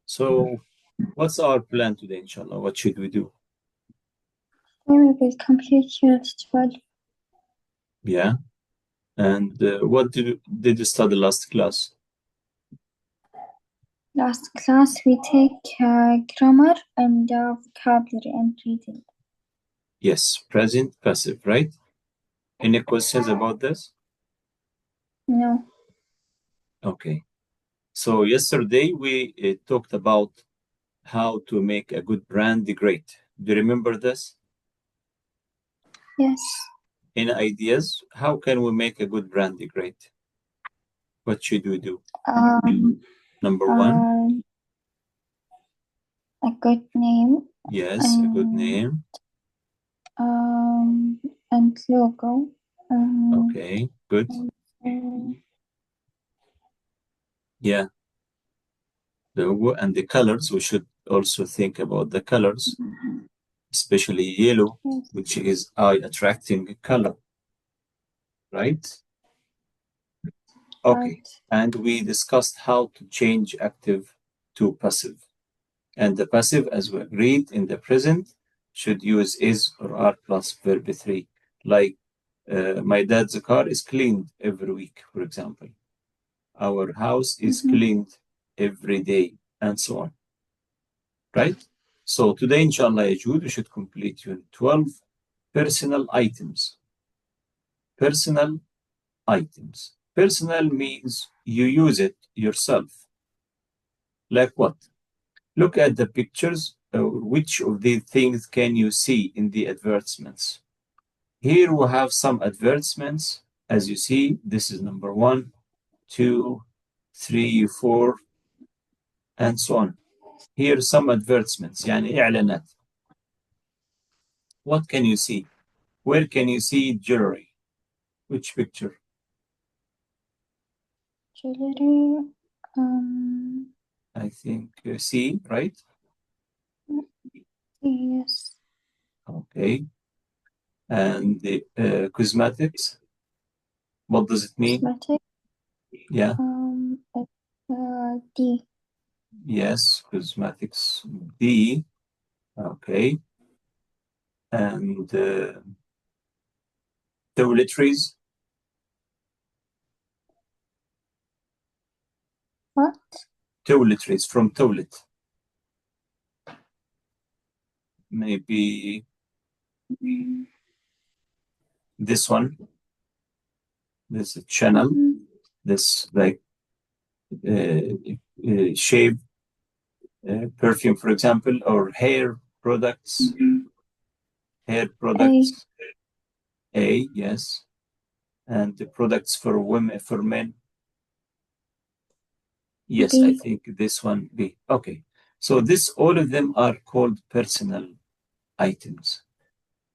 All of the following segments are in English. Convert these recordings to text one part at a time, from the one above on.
So, what's our plan today, inshallah? What should we do? We will complete Unit 12. Yeah. And what did you study last class? Last class we take grammar and vocabulary and reading. Yes, present passive, right? Any questions about this? No. Okay. So yesterday we talked about how to make a good brand great. Do you remember this? Yes. Any ideas? How can we make a good brand great? What should we do? Number one, a good name. yes, a good name. And logo. Okay, good. Yeah, the logo and the colors. We should also think about the colors, especially yellow, Yes. which is eye-attracting color, right? Okay, Right. and we discussed how to change active to passive. And the passive, as we agreed in the present, should use is or are plus verb 3. Like, my dad's car is cleaned every week, for example. Our house is cleaned every day, and so on. Right? So today, inshallah, Jude, we should complete Unit 12, personal items. Personal items. Personal means you use it yourself. Like what? Look at the pictures. Which of these things can you see in the advertisements? Here we have some advertisements. As you see, this is number 1, 2, 3, 4, and so on. Here some advertisements, يعني إعلانات. What can you see? Where can you see jewelry? Which picture? Jewelry. I think C, right? Yes. Okay. And the cosmetics, what does it mean? Cosmetic. Yeah. D. Yes, cosmetics D. Okay. And toiletries. What? Toiletries from toilet. Maybe this one. This channel. This like shave perfume, for example, or hair products. Hair products. A, yes. And the products for women, for men. Yes, B. I think this one B. Okay. So all of them are called personal items.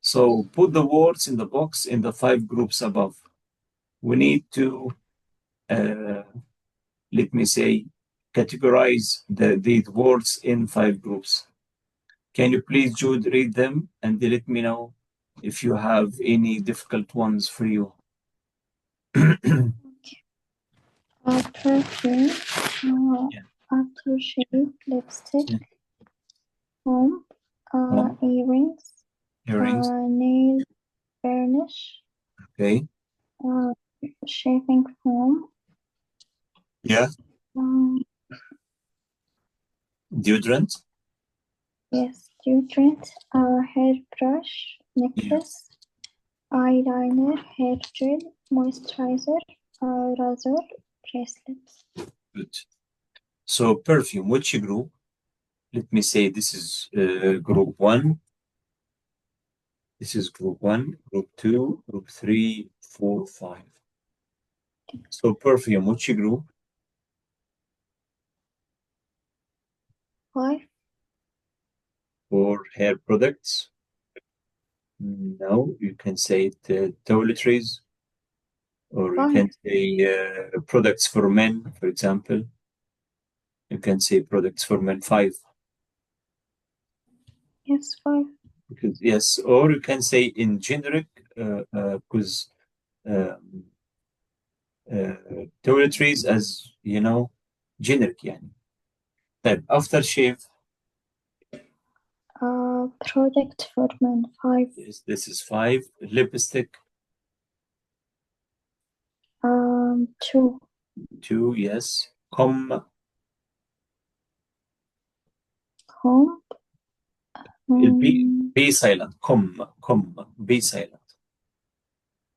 So put the words in the box in the 5 groups above. We need to, let me say, categorize these words in 5 groups. Can you please, Jude, read them and let me know if you have any difficult ones for you? Perfume. Aftershave. Lipstick. Yeah. Home. Earrings. Earrings. Nail varnish. Okay. Shaving foam. Yeah. Deodorant. Yes, deodorant. Hairbrush. Necklace. Eyeliner. Hair gel. Moisturizer. Razor. Bracelets. Good. So perfume, which group? Let me say this is group 1. This is group 1, group 2, group 3, 4, 5. So perfume, which group? 5. For hair products? No, you can say toiletries, or you 5. can say products for men, for example. You can say products for men 5. Yes, 5. Because, yes, or you can say in generic, because toiletries as, generic, يعني. طيب after shave. Product for men 5. Yes, this is 5. Lipstick. 2. 2, yes. Comb. Comb. Be silent. Comb. Be silent.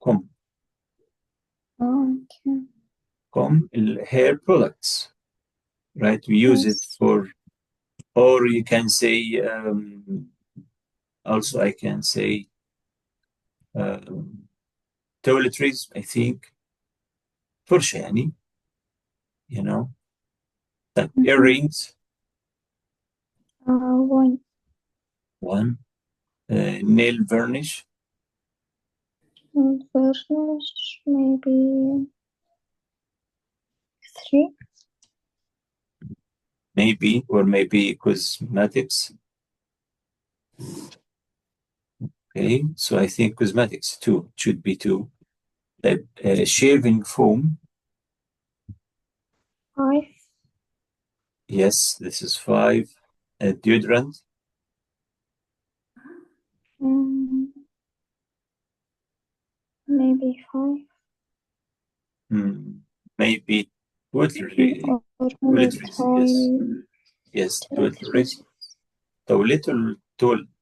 Comb. Okay. Comb. Hair products. Right? We use it Yes. for, or you can say, also I can say, toiletries, I think. فرشة يعني, you know. Like earrings. 1. 1. Nail varnish. Varnish maybe 3. Maybe, or maybe cosmetics. Okay, so I think cosmetics 2 should be 2. Shaving foam. 5. Yes, this is 5. Deodorant. Maybe 5. Maybe toiletries. Or Yes. toy Yes, toiletries.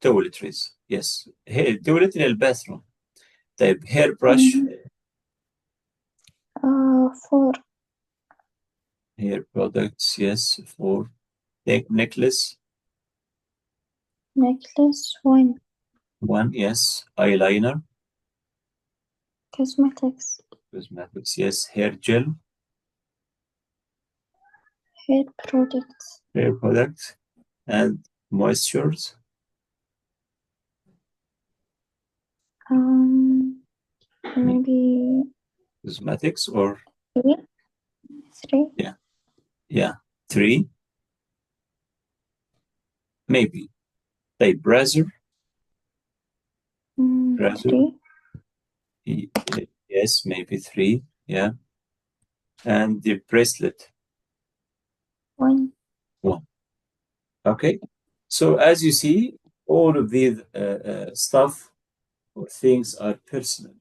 toiletries. Yes. toilet الباثروم. طيب hair brush. 4. Hair products, yes, 4. Necklace. Necklace 1. 1, yes. Eyeliner. Cosmetics. Cosmetics, yes. Hair gel. Hair products. Hair products. And moistures. Maybe Cosmetics or 3. 3. yeah, 3. Maybe. Like razor. 3. Yes, maybe 3. Yeah. And the bracelet. 1. 1. Okay. So as you see, all of these stuff or things are personal.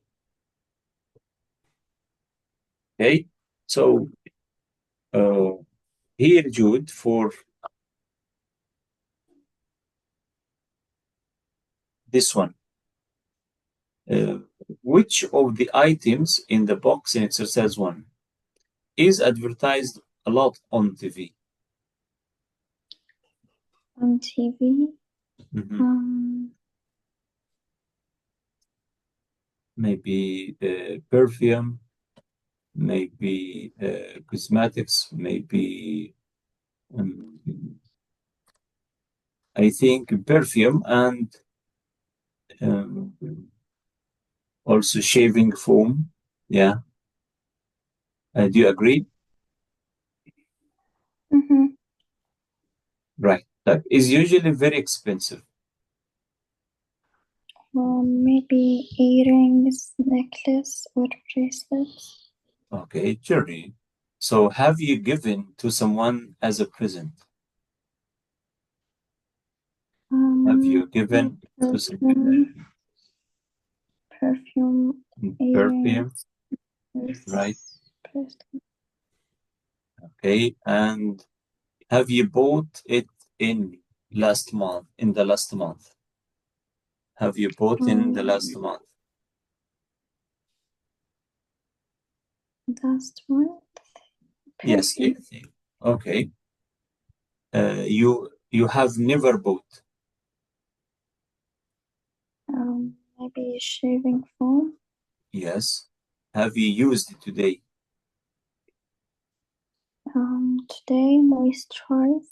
Okay. So here, Jude, for this one. Which of the items in the box in exercise 1 is advertised a lot on TV? On TV. Maybe perfume, maybe cosmetics, maybe I think perfume and also shaving foam. Yeah. Do you agree? Right. That is usually very expensive. Maybe earrings, necklace, or bracelets. Okay, Jerry. So have you given to someone as a present? Have you given to someone perfume, perfume? earrings, Right. bracelets. Okay. And have you bought it in the last month? Have you bought in the last month? Last month? Yes. Okay. You have never bought. Maybe shaving foam. Yes. Have you used it today? Today moisturize.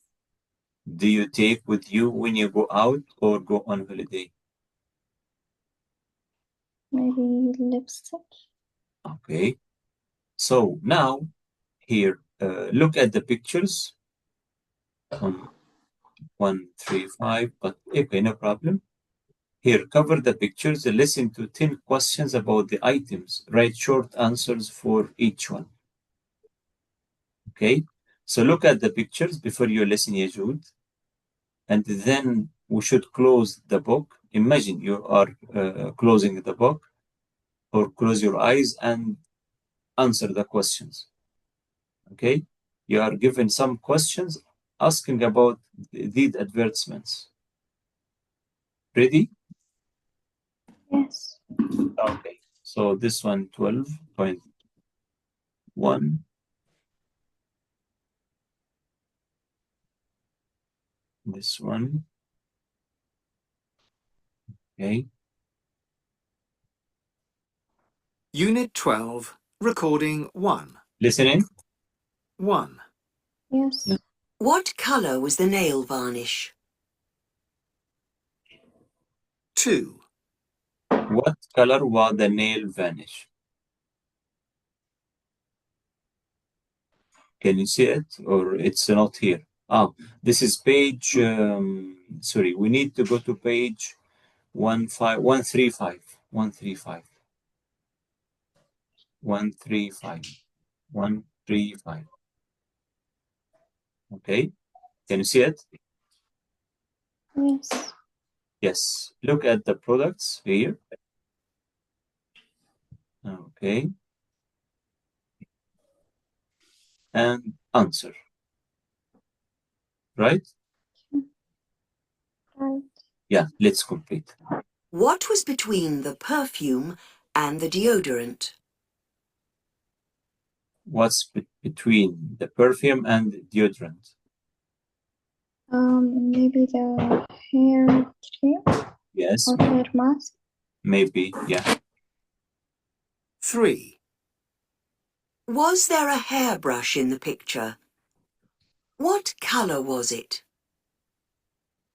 Do you take with you when you go out or go on holiday? Maybe lipstick. Okay. So now here, look at the pictures on 1, 3, 5, but okay, no problem. Here, cover the pictures and listen to 10 questions about the items. Write short answers for each one. Okay, So look at the pictures before you listen, Yajud. And then we should close the book. Imagine you are closing the book, or close your eyes and answer the questions. Okay? You are given some questions asking about these advertisements. Ready? Yes. Okay. So this one, 12.1. This one. Okay. Unit 12, Recording 1. Listening? 1. Yes. What colour was the nail varnish? 2. What color was the nail varnish? Can you see it, or it's not here? Ah, this is page, sorry, we need to go to page 135. 135. 135. 135. Okay, can you see it? Yes. Yes. Look at the products here. Okay. And answer. Right? Right. Yeah, let's complete. What was between the perfume and the deodorant? What's between the perfume and deodorant? Maybe the hair cream Yes, or hair mask. maybe, yeah. 3. Was there a hairbrush in the picture? What colour was it?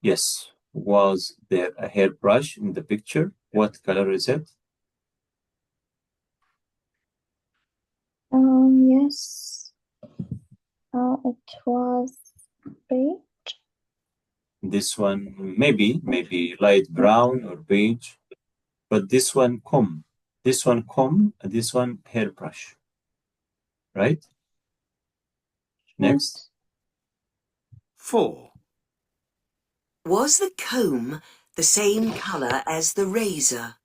Yes. Was there a hairbrush in the picture? What color is it? Yes. It was beige. This one, maybe light brown or beige. But this one, comb. This one, comb, and this one, hairbrush. Right? Next. Yes. 4. Was the comb the same colour as the razor?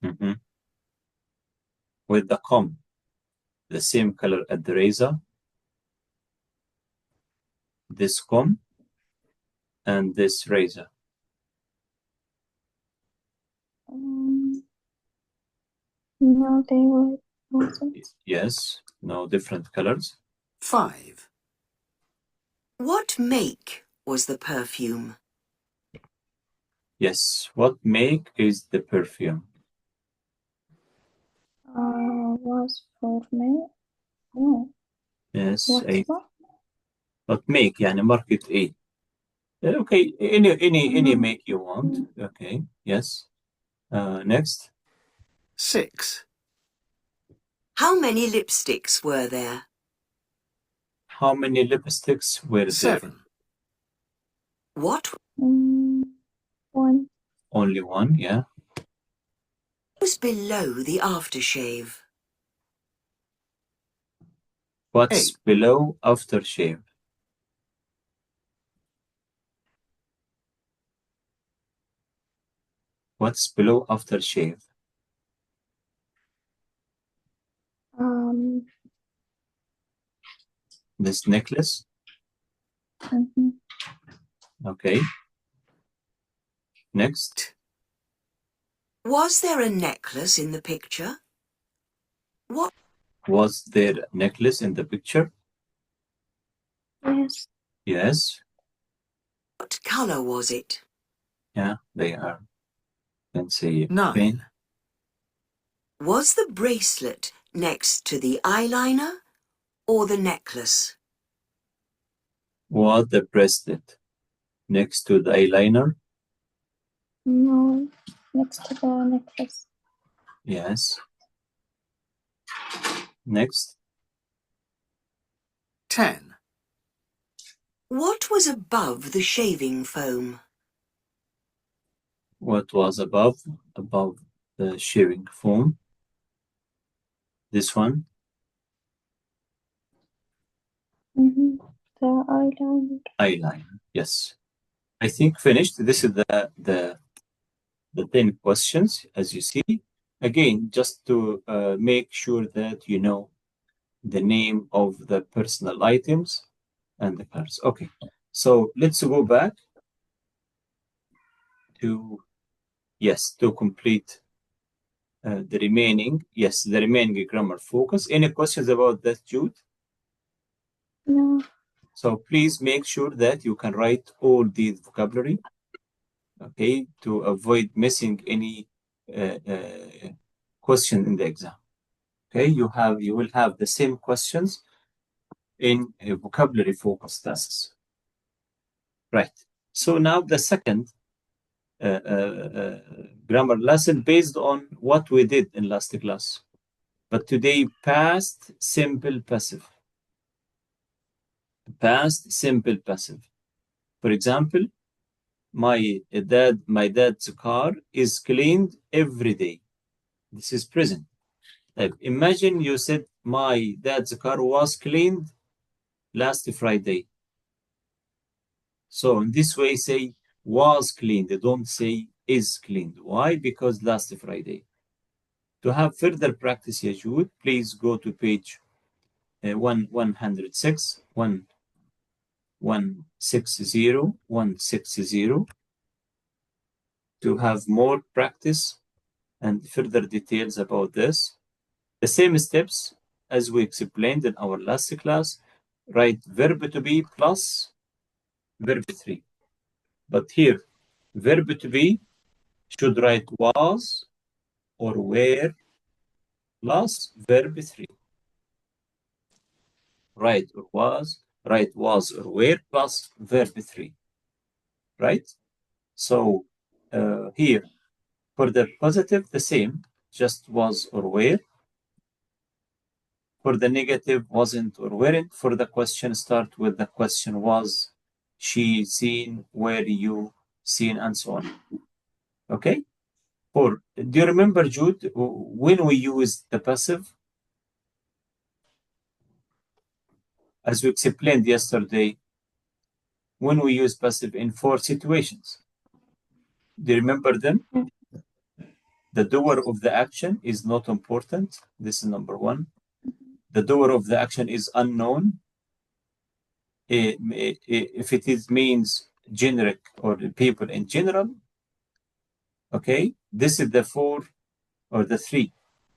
Mhm. With the comb, the same color as the razor. This comb and this razor. No, they wasn't. Yes, no different colors. 5. What make was the perfume? Yes, what make is the perfume? Was for me. No. Yes, What? a what make يعني market A. Okay, any make you want. Okay, yes. Next. 6. How many lipsticks were there? How many lipsticks were there? 7. What One. Only one, yeah. was below the aftershave? What's 8. below aftershave? What's below aftershave? This necklace? Mhm. Okay. Next. Was there a necklace in the picture? What Was there a necklace in the picture? Yes. Yes. colour was it? Yeah, they are. Can say 9. Was the bracelet next to the eyeliner or the necklace? was the bracelet next to the eyeliner? No. Next to the necklace. Yes. Next. 10. What was above the shaving foam? What was above? Above the shaving foam. This one. eyeliner. Eyeliner, yes. I think finished. This is the 10 questions, as you see. Again, just to make sure that you know the name of the personal items and the cars. Okay, so let's go back to, yes, to complete the remaining, yes, the remaining grammar focus. Any questions about that, Jude? No. So please make sure that you can write all these vocabulary, okay, to avoid missing any question in the exam. Okay, you will have the same questions in vocabulary focus tasks. Right. So now the second grammar lesson based on what we did in last class. But today, past simple passive. Past simple passive. For example, my dad's car is cleaned every day. This is present. Imagine you said my dad's car was cleaned last Friday. So in this way, say was cleaned. Don't say is cleaned. Why? Because last Friday. To have further practice, Yajud, please go to page 106, 160 to have more practice and further details about this. The same steps as we explained in our last class. Write verb to be plus verb 3. But here, verb to be should write was or were plus verb 3. Write was or were plus verb 3. Right? So here, for the positive, the same, just was or were. For the negative, wasn't or weren't. For the question, start with the question was, she seen, were you seen, and so on. Okay? Or do you remember, Jude, when we use the passive? As we explained yesterday, when we use passive in 4 situations. Do you remember them? The doer of the action is not important. This is number 1. The doer of the action is unknown. If it is means generic or people in general, okay, this is the 4 or the 3.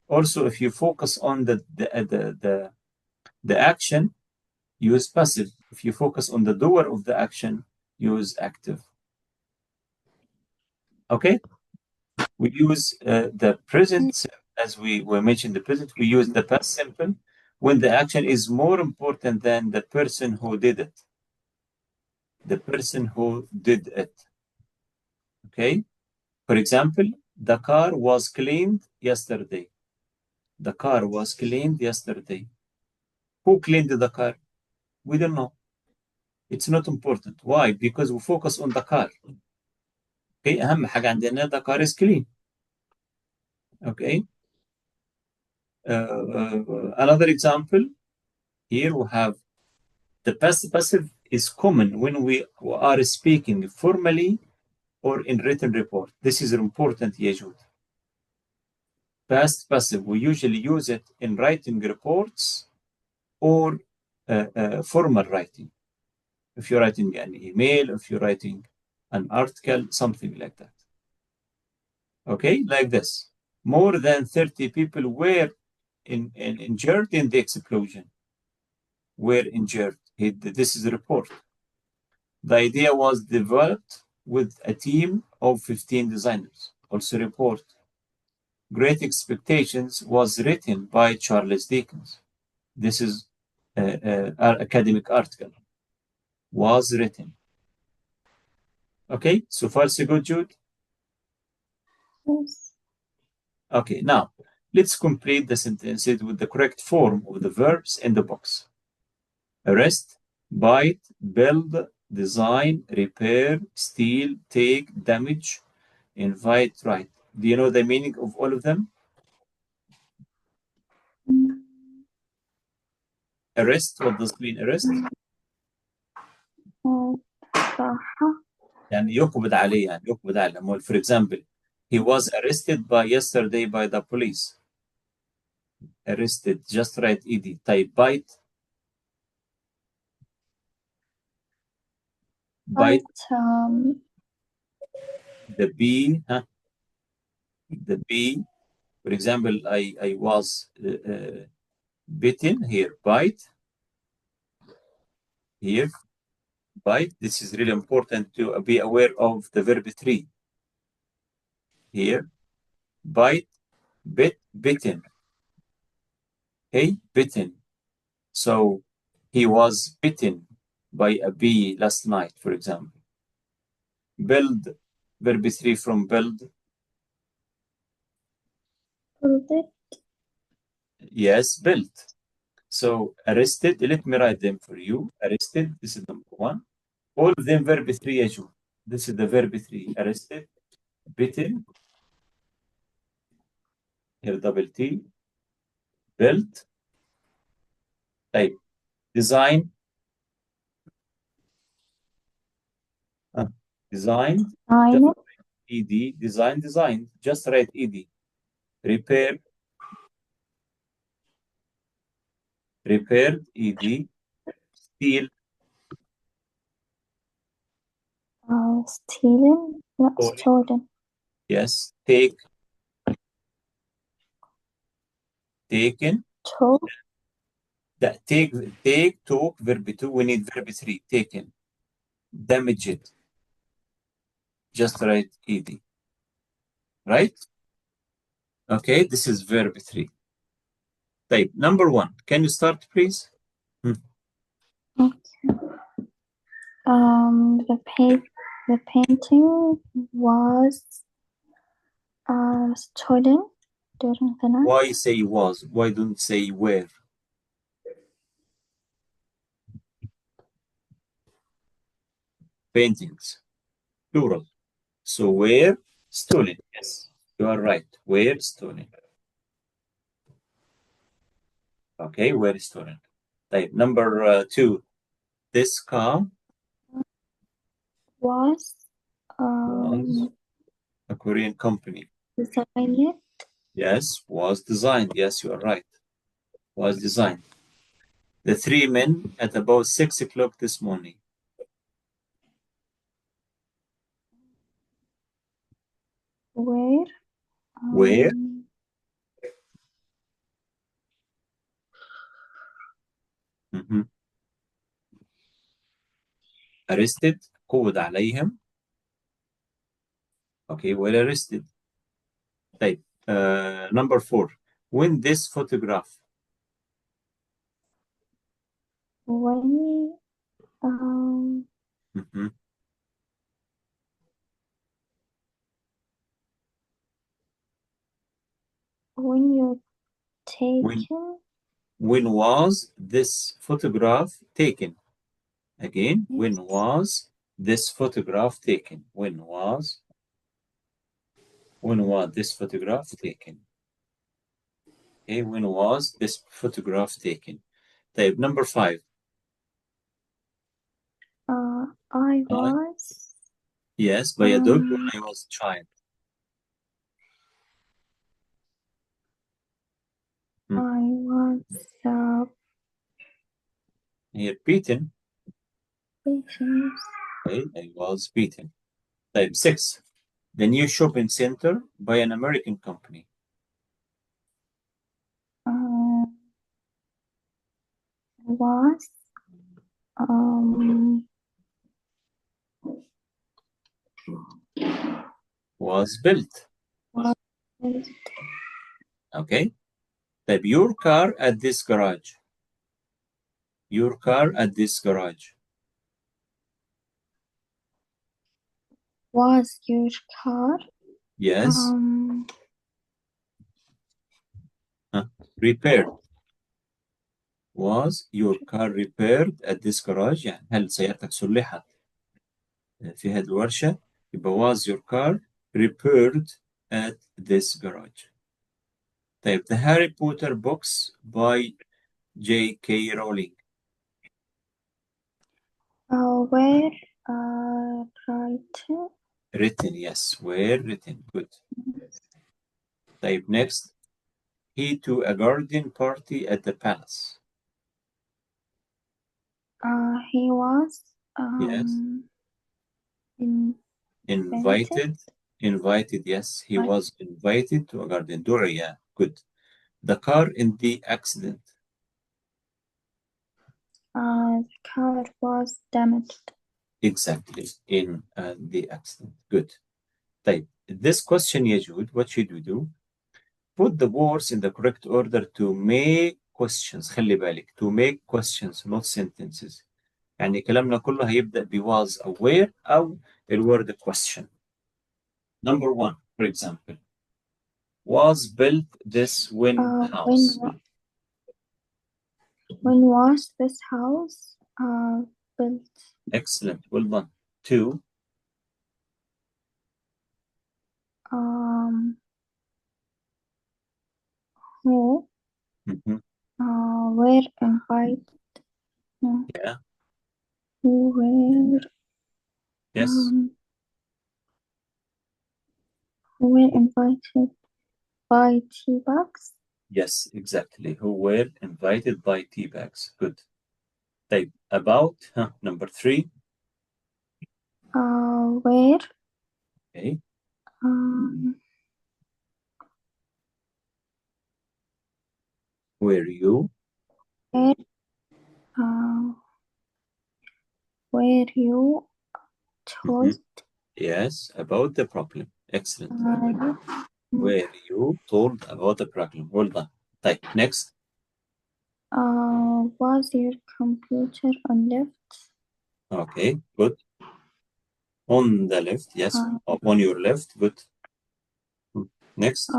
Also, if you focus on the action, use passive. If you focus on the doer of the action, use active. Okay, we use the present, as we mentioned the present, we use the past simple when the action is more important than the person who did it. The person who did it. Okay, for example, the car was cleaned yesterday. The car was cleaned yesterday. Who cleaned the car? We don't know. It's not important. Why? Because we focus on the car. Okay, أهم حاجة عندنا the car is clean. Okay. Another example, here we have the past passive is common when we are speaking formally or in written report. This is important, Yejud. Past passive, we usually use it in writing reports or formal writing. If you're writing an email, if you're writing an article, something like that. Okay, like this. More than 30 people were injured in the explosion. Were injured. This is a report. The idea was developed with a team of 15 designers. Also report. Great Expectations was written by Charles Dickens. This is an academic article. Was written. Okay, so far so good, Jude? Yes. Okay, now let's complete the sentences with the correct form of the verbs in the box. Arrest, bite, build, design, repair, steal, take, damage, invite, write. Do you know the meaning of all of them? Arrest, what does it mean, arrest? صراحة يعني يقبض عليه، يعني يقبض عليه. For example, he was arrested yesterday by the police. Arrested, just write ed. طيب bite. Bite, bite the B, huh? The B, for example, I was bitten here, bite. Here, bite. This is really important to be aware of the verb 3. Here, bite, bit, bitten. Okay, bitten. So he was bitten by a bee last night, for example. Build, verb 3 from build. build. Yes, built. So arrested, let me write them for you. Arrested, this is number 1. All of them verb 3 يا جو. This is the verb 3. Arrested, bitten, here double T, built. Type, design, designed, just Nine. ed, design, designed, just write ed. Repair, repaired, ed. Steal, Stealing. No, stolen. stolen. Yes, take, taken. Took. That take, took, verb 2. We need verb 3, taken. Damaged, just write ed. Right? Okay, this is verb 3. Type number 1. Can you start, please? The painting was stolen during the night. Why say was? Why don't say were? Paintings, plural. So were stolen. Yes, you are right. Were stolen. Okay, were stolen. Type number 2. This car Was was a Korean company. designed. Yes, was designed. Yes, you are right. Was designed. The 3 men at about 6 o'clock this morning. Were Were arrested. قبض عليهم. Okay, well arrested. Type number 4. When this photograph when Mhm. when you're when taken. when was this photograph taken? Again, when was this photograph taken? When was this photograph taken? Okay, when was this photograph taken? Type number 5. I was Yes, by a dog when I was a child. I was Here, beaten. beaten. Okay, I was beaten. Type 6. The new shopping center by an American company. Was Was built. was Okay. Type your car at this garage. Your car at this garage. was your car Yes. Repaired. Was your car repaired at this garage؟ يعني هل سيارتك صلحت في هذه الورشة؟ يبقى was your car repaired at this garage. طيب the Harry Potter books by J.K. Rowling. Where written. Written, yes. Were written. Good. Type next. He to a garden party at the palace. He was Yes. invited. Invited, yes. He Right. was invited to a garden. Du'ya. Good. The car in the accident. The car was damaged. Exactly. In the accident. Good. Type. This question, Yajud, what should we do? Put the words in the correct order to make questions. خلي بالك. To make questions, not sentences. يعني كلامنا كله هيبدأ ب was aware أو الword question. Number one, for example, was built this when house. When was this house built? Excellent, well done. Two, Who mhm, were invited? No. yeah, Who were yes, who were invited by tea bags? yes, exactly. Who were invited by tea bags. Good. Type about, number three, Where okay, were you, where uh, were you mhm, told? yes, about the problem. Excellent. Uh, Were you told about the problem? Well done. Type next. Was your computer on left? Okay, good. On the left, yes, on your left, good. Next.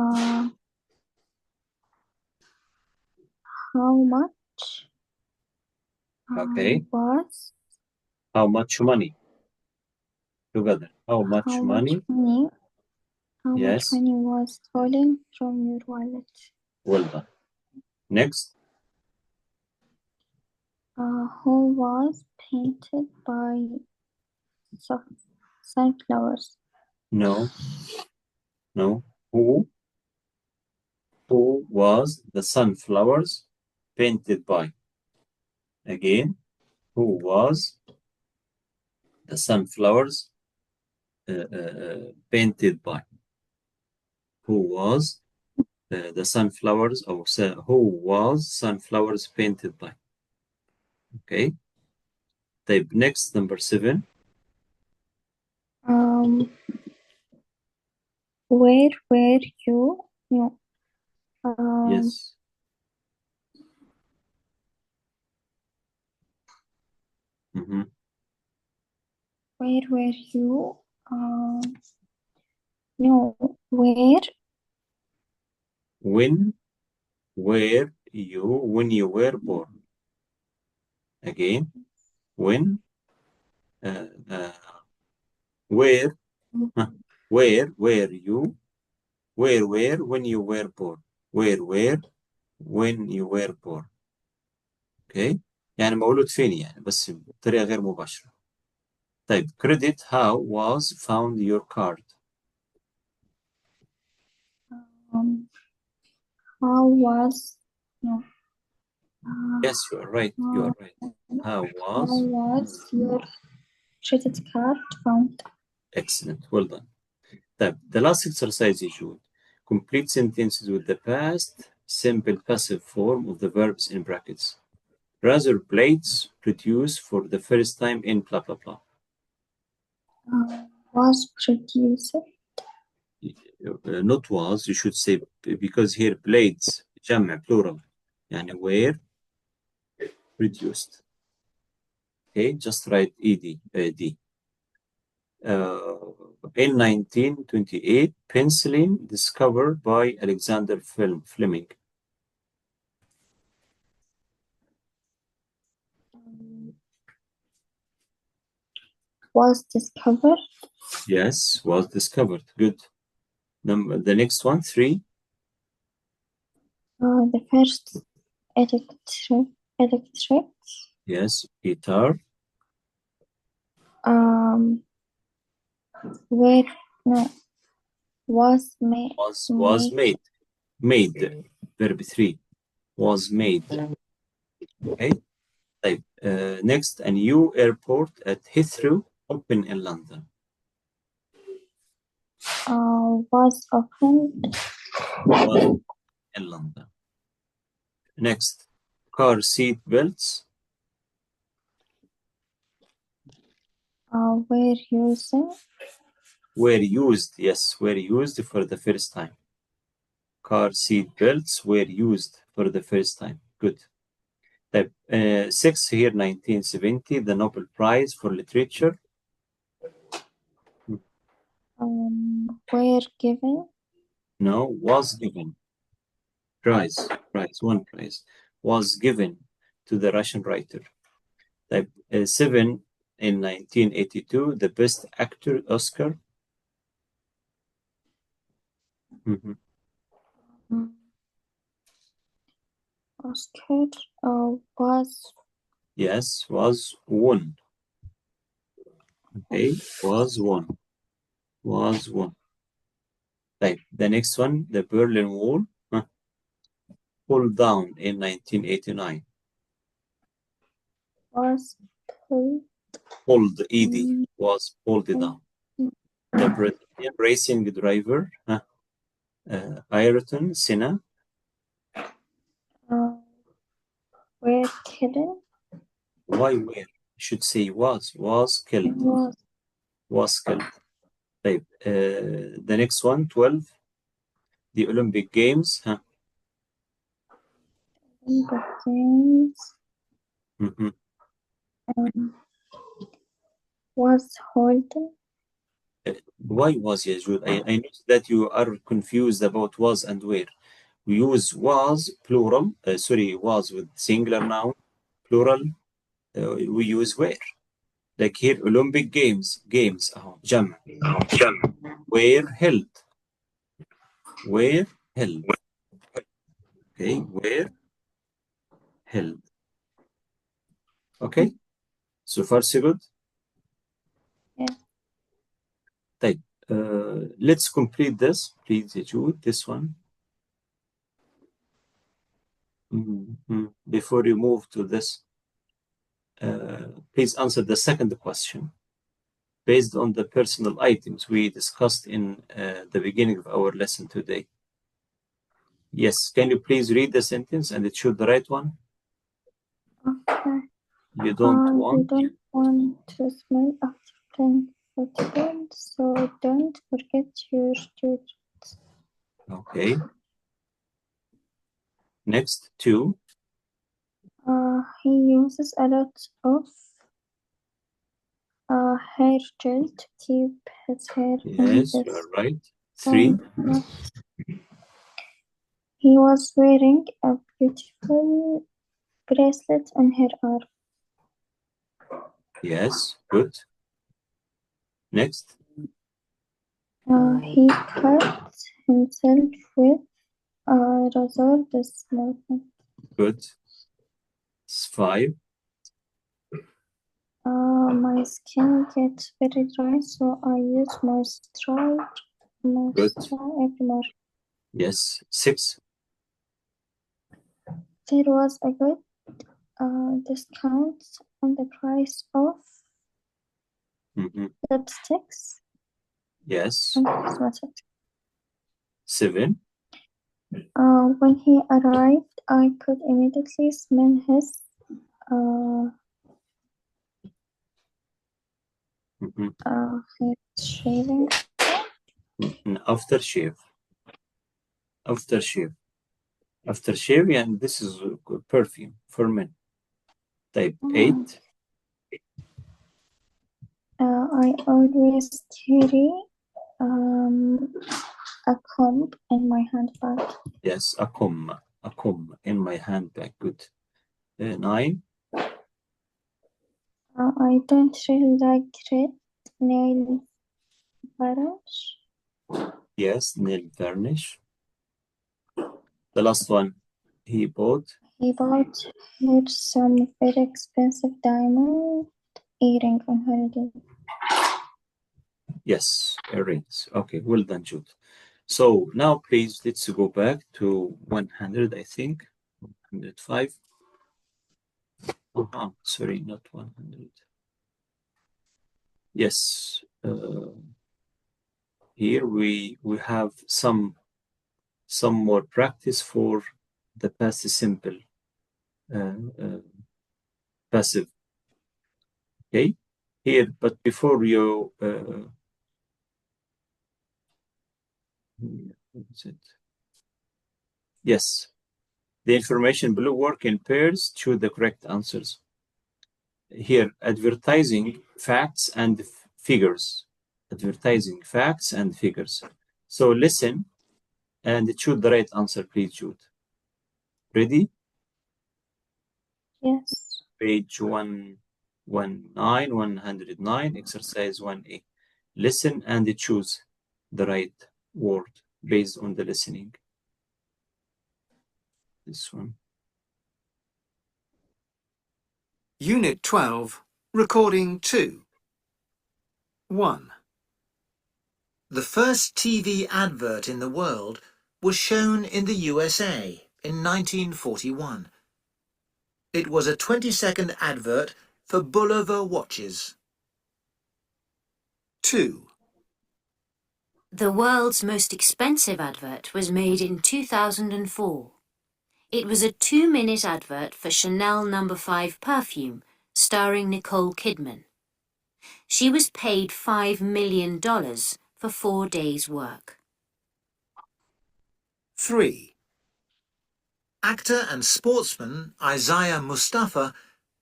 How much Okay. was How much money? Together. How much how much money? money how much Yes. money was stolen from your wallet? Well done. Next. Who was painted by sunflowers? No. No. Who was the sunflowers painted by? Again. Who was the sunflowers painted by? Who was the sunflowers or who was sunflowers painted by? Okay. Type next, number seven. Where were you? No. Yes. Mm-hmm. Where were you? No. Where? When were you when you were born? Again. When uh, uh, where where were you where when you were born? Where when you were born. Okay. يعني مولود فين يعني بس بطريقة غير مباشرة. طيب credit how was found your card. How was? No. Yes, you are right. You are right. How How was? was your credit card found? Excellent. Well done. طيب the last exercise is you complete sentences with the past simple passive form of the verbs in brackets. Razor blades produced for the first time in blah blah blah. Was produced. Not was, you should say because here blades جمع plural يعني were produced. Okay, just write d. In 1928, penicillin discovered by Alexander Fleming. Was discovered. Yes, was discovered. Good. The next one, three. The first electric Yes, guitar Where, no, was made. Was made. Made. Verb 3. Was made. Okay. طيب. Next, a new airport at Heathrow open in London. Was opened. Was in London. Next, car seat belts Were using. were used. Yes, were used for the first time. Car seat belts were used for the first time. Good. طيب. 6 here, 1970, the Nobel Prize for Literature. Were given. No, was given. One prize. Was given to the Russian writer. Type 7 in 1982, the Best Actor Oscar. Oscar was. Yes, was won. Okay, was won. Was won. Type the next one, the Berlin Wall. Pulled down in 1989. Was pulled. Pulled, ED, was pulled down. The Brazilian racing driver, Ayrton Senna. Were killed. Why were? Should say was killed. Was killed. Type the next one, 12. The Olympic Games. Olympic Games. Was holding. Why was, Yazud? I know that you are confused about was and where. We use was plural, was with singular noun, plural. We use where. Like here, Olympic Games, jam, were held. Were held. Okay, were held. Okay, so far so good. Yeah. Type. Let's complete this, please, Jude. This one. Before you move to this, please answer the second question. Based on the personal items we discussed in the beginning of our lesson today. Yes, can you please read the sentence and choose the right one? Okay. You don't want. You don't want to smell after playing football, so don't forget your students. Okay. Next, 2. He uses a lot of hair gel to keep his hair. Yes, you are right. 3. He was wearing a beautiful bracelet on her arm. Yes, good. Next. He cut himself with a razor this morning. Good. 5. My skin gets very dry, so I use moisturizer every morning. Yes. 6. There was a good discount on the price of lipsticks Yes. and cosmetics. 7. When he arrived, I could immediately smell his hair shaving. Aftershave. Aftershave, and this is perfume for men. Type 8. I always carry a comb in my handbag. Yes, a comb in my handbag. Good. 9. I don't really like red nail varnish. Yes, nail varnish. The last one. He bought her some very expensive diamond eating on holiday. Yes, errands. Okay, well done, Jude. So now please let's go back to 100, I think. 105. Sorry, not 100. Yes. Here we have some more practice for the past simple passive. Okay. Here, but before you what is it? Yes. The information below work in pairs. Choose the correct answers. Here, advertising facts and figures. Advertising facts and figures. So listen and choose the right answer, please, Jude. Ready? Yes. Page 109, exercise 1A. Listen and choose the right word based on the listening. This one. Unit 12, Recording 2. 1. The first TV advert in the world was shown in the USA in 1941. It was a 20-second advert for Bulova watches. 2. The world's most expensive advert was made in 2004. It was a 2-minute advert for Chanel No. 5 perfume, starring Nicole Kidman. She was paid $5 million for 4 days' work. 3. Actor and sportsman Isaiah Mustafa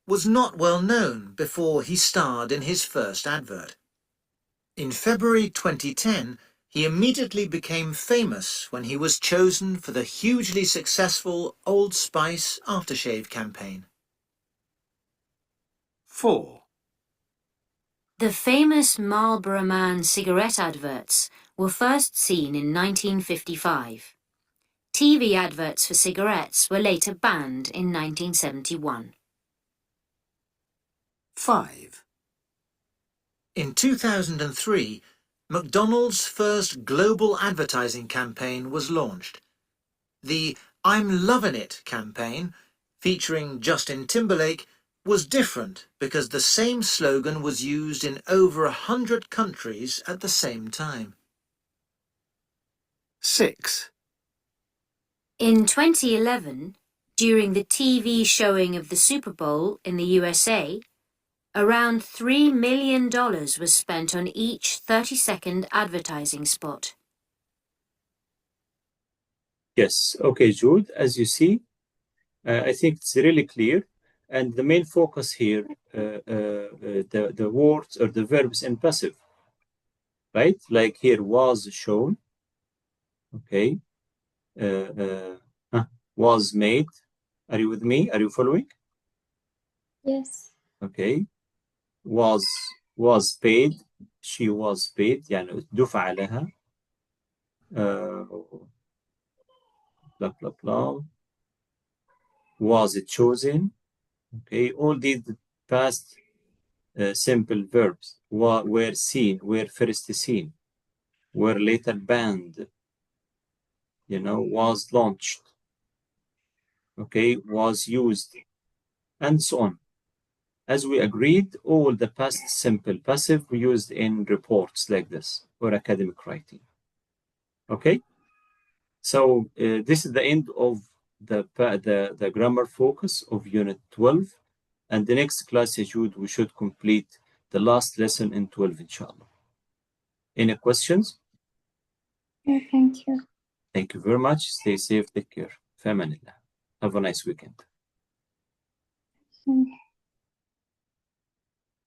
was not well known before he starred in his first advert. In February 2010, he immediately became famous when he was chosen for the hugely successful Old Spice aftershave campaign. 4. The famous Marlboro Man cigarette adverts were first seen in 1955. TV adverts for cigarettes were later banned in 1971. 5. In 2003, McDonald's first global advertising campaign was launched. The I'm Lovin' It campaign, featuring Justin Timberlake, was different because the same slogan was used in over 100 countries at the same time. 6. In 2011, during the TV showing of the Super Bowl in the USA, around $3 million was spent on each 30-second advertising spot. Yes. Okay, Jude. As you see, I think it's really clear. And the main focus here, the words or the verbs in passive, right? Like here, was shown. Okay. Was made. Are you with me? Are you following? Yes. Okay. Was paid. She was paid. يعني دفع لها. Blah, blah, blah. Was it chosen? Okay. All these past simple verbs were seen, were first seen, were later banned, was launched, okay, was used, and so on. As we agreed, all the past simple passive we used in reports like this or academic writing. Okay, so this is the end of the grammar focus of Unit 12, and the next class, Jude, we should complete the last lesson in 12, inshallah. Any questions? No, thank you. Thank you very much. Stay safe. Take care. Famanillah. Have a nice weekend. Mm.